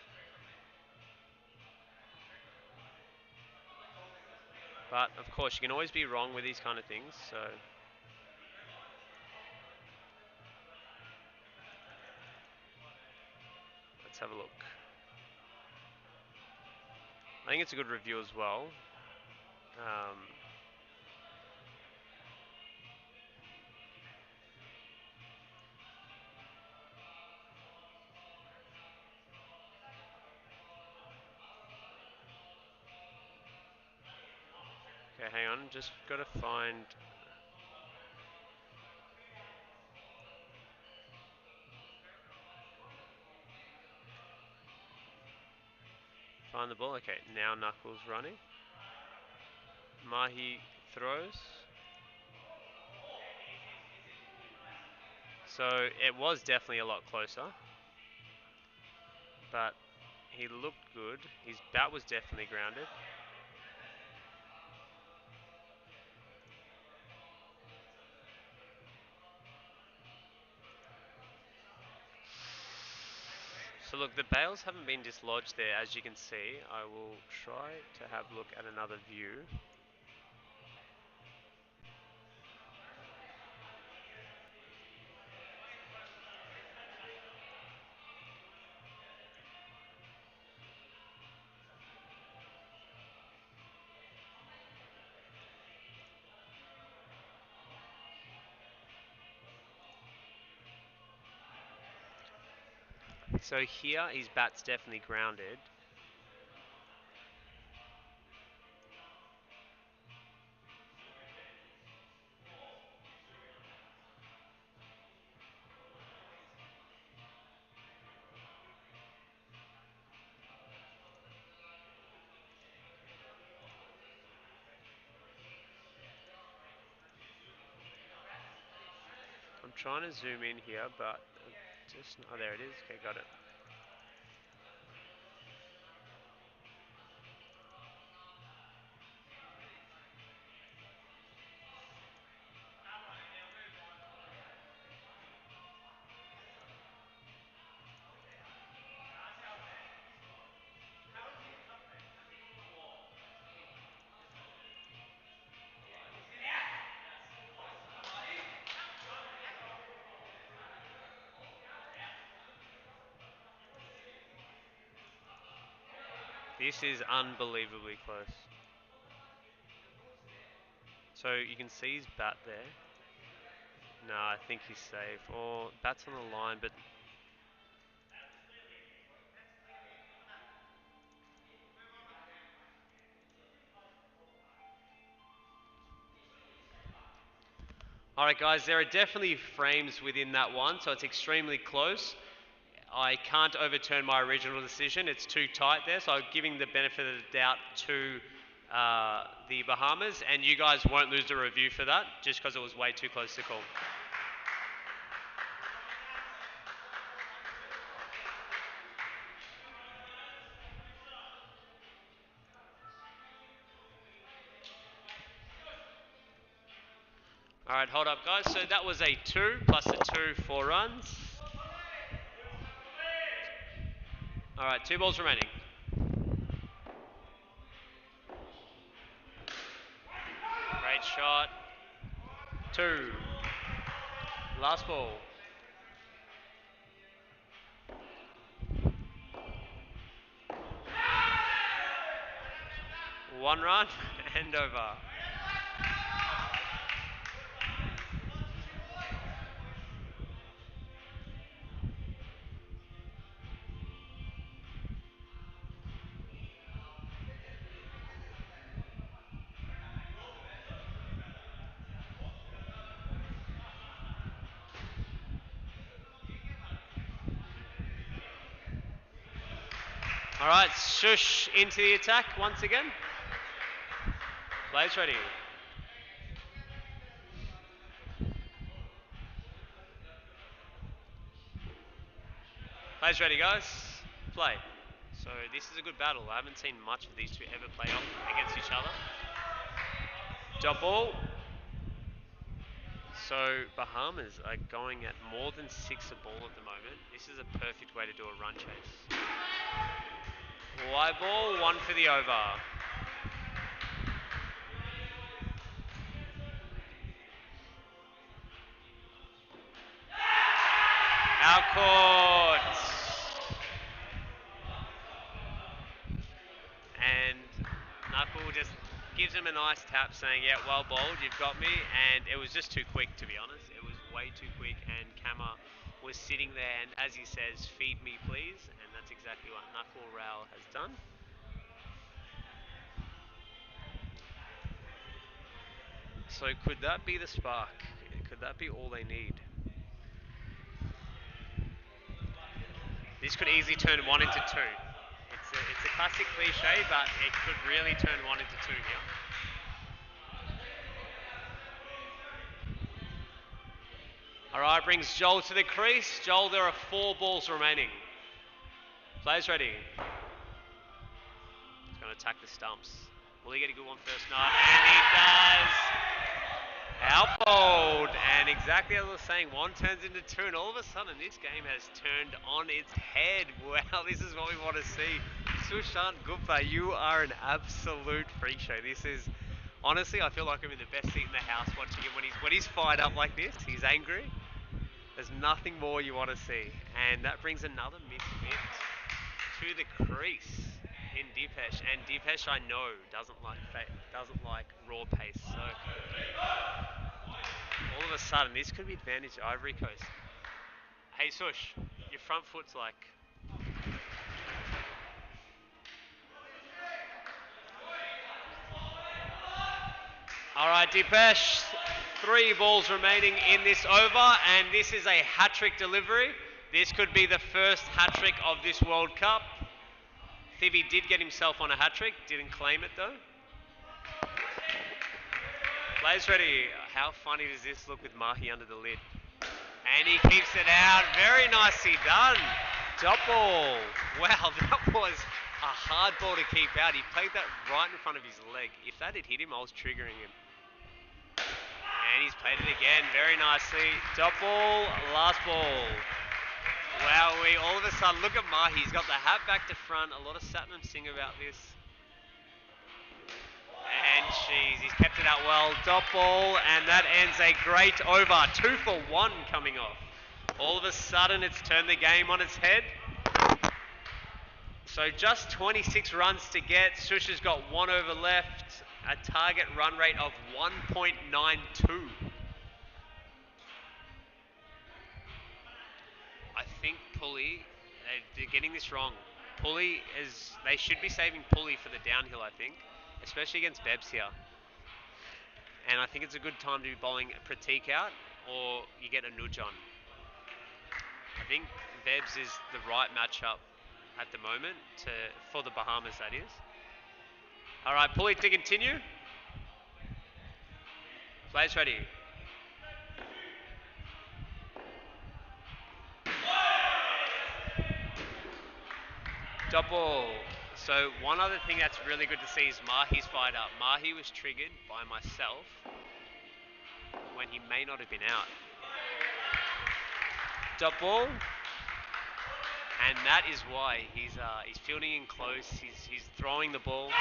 But of course, you can always be wrong with these kind of things, so let's have a look. I think it's a good review as well. Um, okay, hang on, just got to find the ball. Okay, now Knuckles running. Mahi throws. So it was definitely a lot closer, but he looked good. His bat was definitely grounded. So look, the bails haven't been dislodged there, as you can see. I will try to have a look at another view. So here, his bat's definitely grounded. I'm trying to zoom in here, but just, oh, there it is. Okay, got it. This is unbelievably close. So you can see his bat there. No, I think he's safe. Or bat's on the line, but alright guys, there are definitely frames within that one, so it's extremely close. I can't overturn my original decision, it's too tight there, so I'm giving the benefit of the doubt to the Bahamas, and you guys won't lose the review for that, just because it was way too close to call. Alright, hold up guys, so that was a 2 plus a 2, 4 runs. Alright, 2 balls remaining. Great shot. 2. Last ball. 1 run and over. Alright, Shush into the attack once again. Players ready. Players ready, guys? Play. So this is a good battle. I haven't seen much of these two ever play off against each other. Jump ball. So Bahamas are going at more than 6 a ball at the moment. This is a perfect way to do a run chase. Wide ball, 1 for the over. Out court. And Knuckle just gives him a nice tap saying, yeah, well bowled, you've got me. And it was just too quick, to be honest. It was way too quick. And Kama was sitting there and, as he says, feed me please. And that's exactly what Knuckle Rao has done. So could that be the spark? Could that be all they need? This could easily turn 1 into 2. It's a classic cliche, but it could really turn 1 into 2 here. Alright, brings Joel to the crease. Joel, there are 4 balls remaining. Players ready. He's going to attack the stumps. Will he get a good one first? No, and he does. Out bowled, and exactly as I was saying, 1 turns into 2, and all of a sudden this game has turned on its head. Wow, this is what we want to see. Sushant Gupta, you are an absolute freak show. This is, honestly, I feel like I'm in the best seat in the house watching him when he's fired up like this. He's angry. There's nothing more you want to see, and that brings another misfit to the crease in Dipesh, and Dipesh I know doesn't like raw pace. So all of a sudden, this could be advantage to Ivory Coast. Hey Sush, your front foot's like. Alright, Dipesh, 3 balls remaining in this over, and this is a hat-trick delivery. This could be the first hat-trick of this World Cup. Thivi did get himself on a hat-trick, didn't claim it though. Players ready. How funny does this look with Mahi under the lid? And he keeps it out. Very nicely done. Dot ball. Wow, that was a hard ball to keep out. He played that right in front of his leg. If that had hit him, I was triggering him. And he's played it again very nicely. Dot ball, last ball. Wow, all of a sudden, look at Mahi. He's got the hat back to front. A lot of Satnam sing about this. And jeez, he's kept it out well. Dot ball, and that ends a great over. 2 for 1 coming off. All of a sudden, it's turned the game on its head. So just 26 runs to get. Sush has got 1 over left. A target run rate of 1.92. I think Pulley, they're getting this wrong. Pulley they should be saving Pulley for the downhill, I think. Especially against Bebs here. And I think it's a good time to be bowling Pratik out, or you get a nudge on. I think Bebs is the right matchup at the moment for the Bahamas, that is. Alright, Pulley to continue. Players ready. Dot ball. So one other thing that's really good to see is Mahi's fired up. Mahi was triggered by myself when he may not have been out. Dot ball. And that is why he's fielding in close. He's throwing the ball.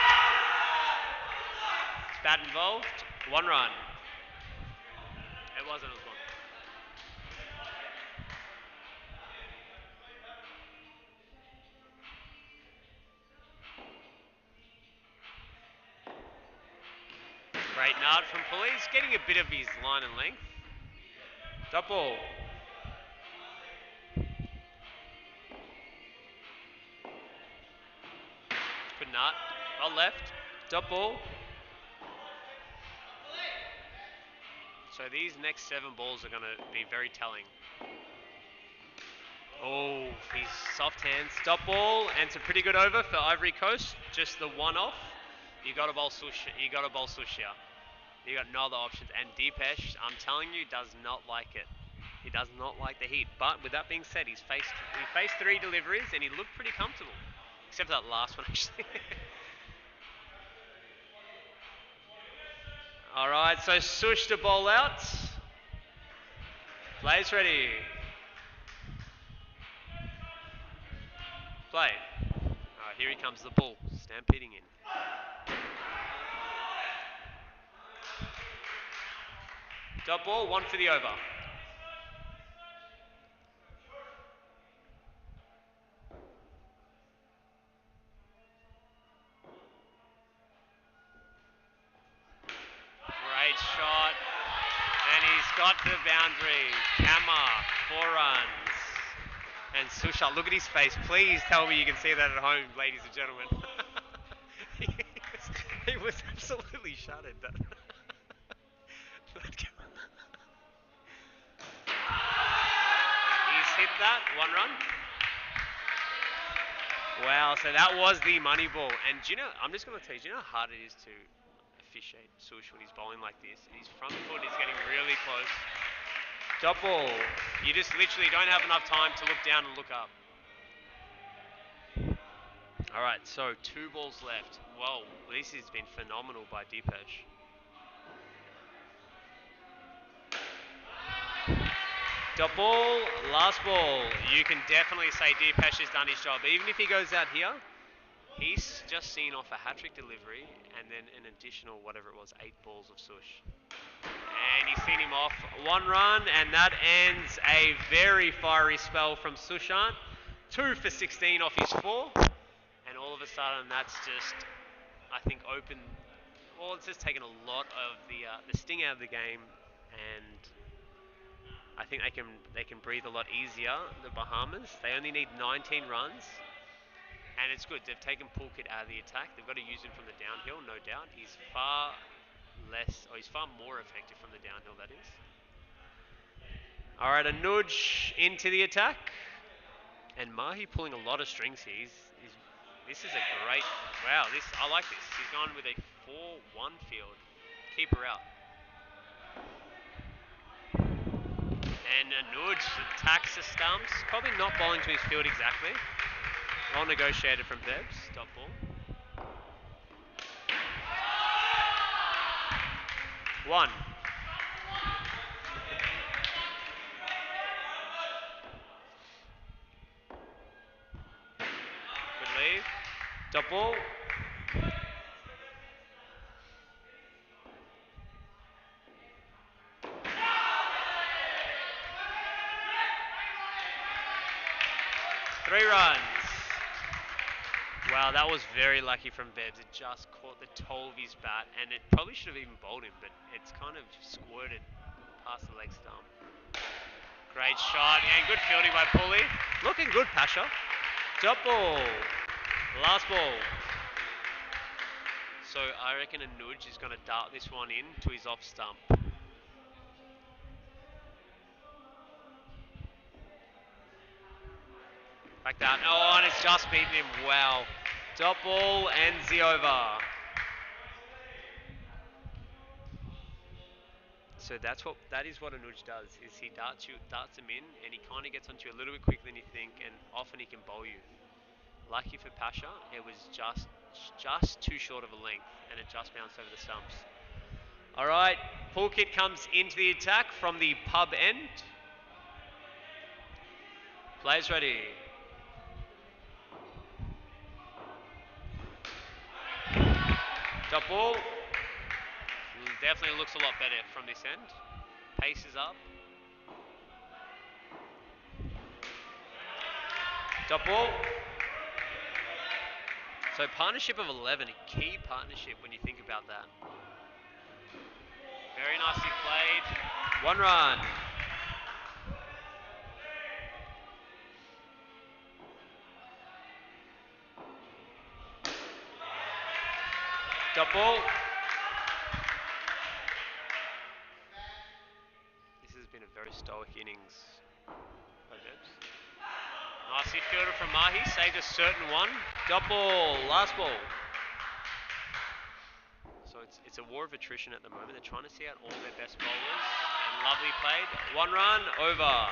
It's bat involved. 1 run. It wasn't as one. Great nod from Pulley. He's getting a bit of his line and length. Dot ball. Good nut. Well left. Dot ball. So these next 7 balls are going to be very telling. Oh, he's soft hands. Dot ball, and it's a pretty good over for Ivory Coast. Just the 1 off. You got to bowl Sush. You got to bowl Sush here. You got no other options. And Dipesh, I'm telling you, does not like it. He does not like the heat. But with that being said, he faced 3 deliveries and he looked pretty comfortable. Except for that last one, actually. Alright, so Sush to bowl out. Play's ready. Play. Alright, here he comes, the bull. Stampeding in. Dot ball, 1 for the over. Great shot. And he's got the boundary. Kama, 4 runs. And Susha, look at his face. Please tell me you can see that at home, ladies and gentlemen. he was absolutely shattered. He's hit that, 1 run. Wow, so that was the money ball. And do you know, I'm just going to tell you, do you know how hard it is to officiate Sush when he's bowling like this? His front foot is getting really close. Dot ball. You just literally don't have enough time to look down and look up. Alright, so 2 balls left. Whoa, this has been phenomenal by Deepesh. Dot ball, last ball. You can definitely say Deepesh has done his job. Even if he goes out here, he's just seen off a hat-trick delivery and then an additional, whatever it was, 8 balls of Sush. And he's seen him off 1 run, and that ends a very fiery spell from Sushant. 2 for 16 off his 4. And all of a sudden, that's just, I think, it's just taken a lot of the sting out of the game, and I think they can breathe a lot easier. The Bahamas, they only need 19 runs, and it's good. They've taken Pulkit out of the attack. They've got to use him from the downhill, no doubt. He's far more effective from the downhill, that is. All right, a nudge into the attack, and Mahi pulling a lot of strings here. This is a great, wow, I like this. He's gone with a 4-1 field. Keeper out. And a nudge attacks the stumps. Probably not bowling to his field exactly. Well negotiated from Debs. Dot ball. 1. Good leave. Dot ball. Three runs. Wow, that was very lucky from Bebs. It just caught the toe of his bat, and it probably should have even bowled him, but it's kind of squirted past the leg stump. Great shot, and good fielding by Pulley. Looking good, Pasha. Dot ball. Last ball. So I reckon a nudge is going to dart this one in to his off stump. Like that. Oh, and it's just beaten him. Wow. Dot ball ends the over. So that is what a nudge does. Is he darts him in, and he kind of gets onto you a little bit quicker than you think, and often he can bowl you. Lucky for Pasha, it was just too short of a length, and it just bounced over the stumps. All right, Pulkit comes into the attack from the pub end. Players ready. Dot ball. Definitely looks a lot better from this end. Pace is up. Dot ball. So partnership of 11, a key partnership when you think about that. Very nicely played. 1 run. Dot ball. This has been a very stoic innings by Debs. Nicely fielded from Mahi, saved a certain one. Dot ball, last ball. So it's a war of attrition at the moment. They're trying to see out all their best bowlers, and Lovely played. 1 run, over.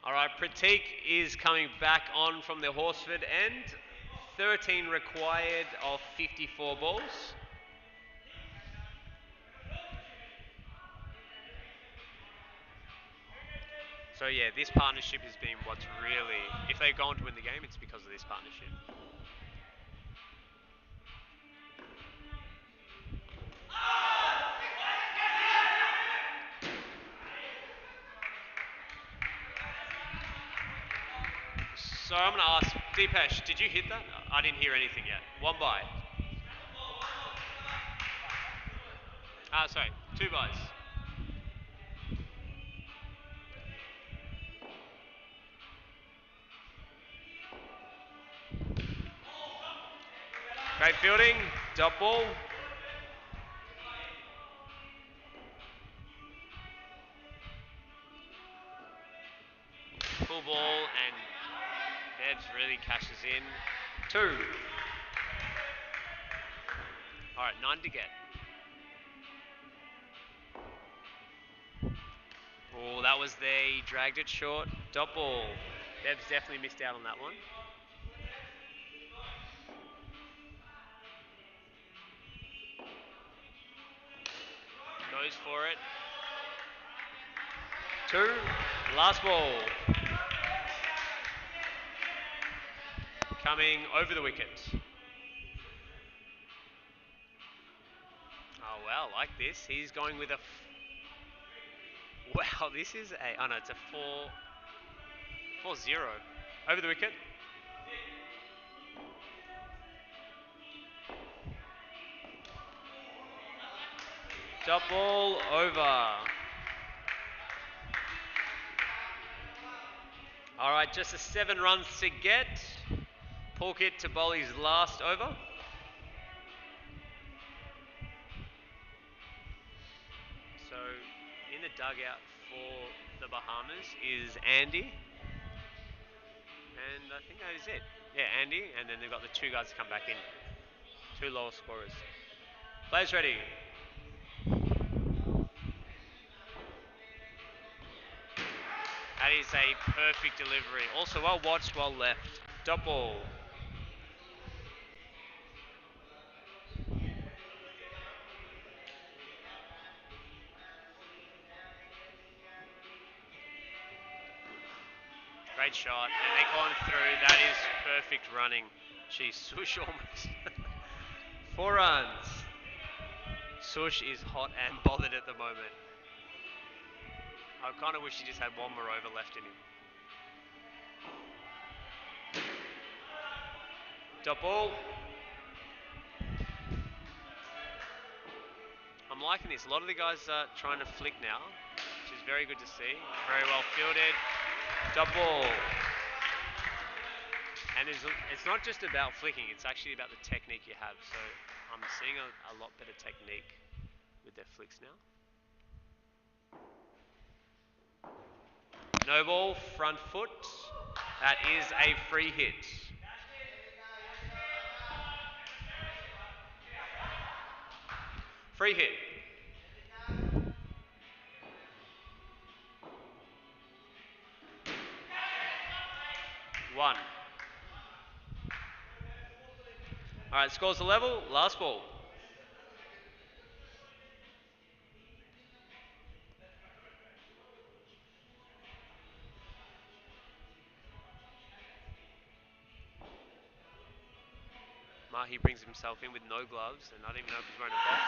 All right, Pratik is coming back on from the Horsford end. 13 required of 54 balls. So yeah, this partnership has been what's really, if they go on to win the game, it's because of this partnership. So I'm going to ask, Deepesh, did you hit that? I didn't hear anything yet. 1 by. Sorry, 2 byes. Great fielding, dot ball. Full ball, and Debs really cashes in. 2. All right, 9 to get. Oh, that was there. He dragged it short. Dot ball. Debs definitely missed out on that one. Goes for it. 2. Last ball. Coming over the wicket. Oh, well, like this. He's going with a... Wow, this is a... Oh, no, it's a 4-0. Over the wicket. Dot ball over. All right, just a 7 runs to get. Pulkit to bowl his last over. So in the dugout for the Bahamas is Andy. And I think that is it. Yeah, Andy. And then they've got the 2 guys to come back in. 2 lower scorers. Players ready. That is a perfect delivery. Also well watched, well left. Dot ball. Great shot. And they're going through. That is perfect running. Geez, swoosh almost. 4 runs. Sush is hot and bothered at the moment. I kind of wish he just had one more over left in him. Dot ball. I'm liking this. A lot of the guys are trying to flick now, which is very good to see. Very well fielded. Dot ball. And it's not just about flicking, it's actually about the technique you have. So I'm seeing a lot better technique with their flicks now. No ball, front foot. That is a free hit. Free hit. 1. All right, scores the level. Last ball. Mahi brings himself in with no gloves and not even know if he's wearing a box.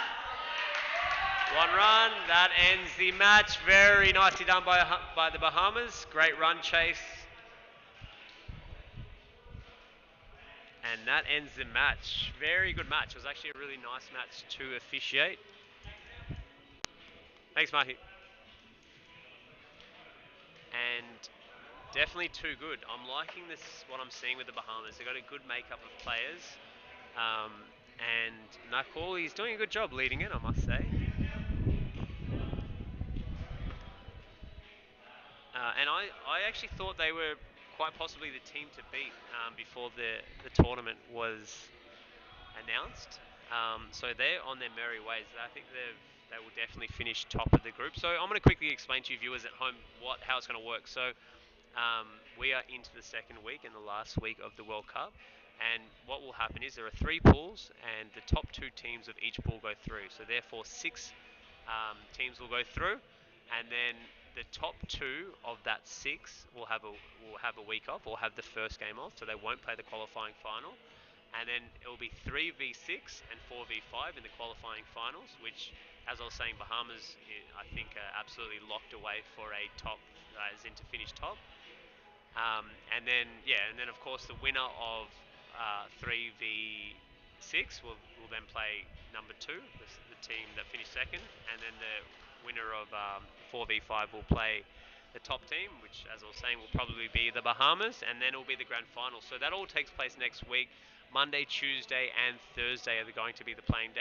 1 run. That ends the match. Very nicely done by the Bahamas. Great run chase. And that ends the match. Very good match. It was actually a really nice match to officiate. Thanks, Mahi. And definitely too good. I'm liking this, what I'm seeing with the Bahamas. They've got a good makeup of players. And Nakul, he's doing a good job leading it, I must say. And I actually thought they were quite possibly the team to beat before the tournament was announced. So they're on their merry ways. I think they will definitely finish top of the group. So I'm going to quickly explain to you viewers at home how it's going to work. So we are into the second week and the last week of the World Cup. And what will happen is there are three pools, and the top two teams of each pool go through. So therefore, six teams will go through, and then the top two of that six will have a week off or have the first game off, so they won't play the qualifying final. And then it will be 3v6 and 4v5 in the qualifying finals, which, as I was saying, Bahamas, I think, are absolutely locked away for a top, as in to finish top. And then of course the winner of 3v6 will then play number two, the team that finished second, and then the winner of 4v5 will play the top team, which, as I was saying, will probably be the Bahamas, and then it will be the grand final. So that all takes place next week. Monday, Tuesday, and Thursday are going to be the playing days.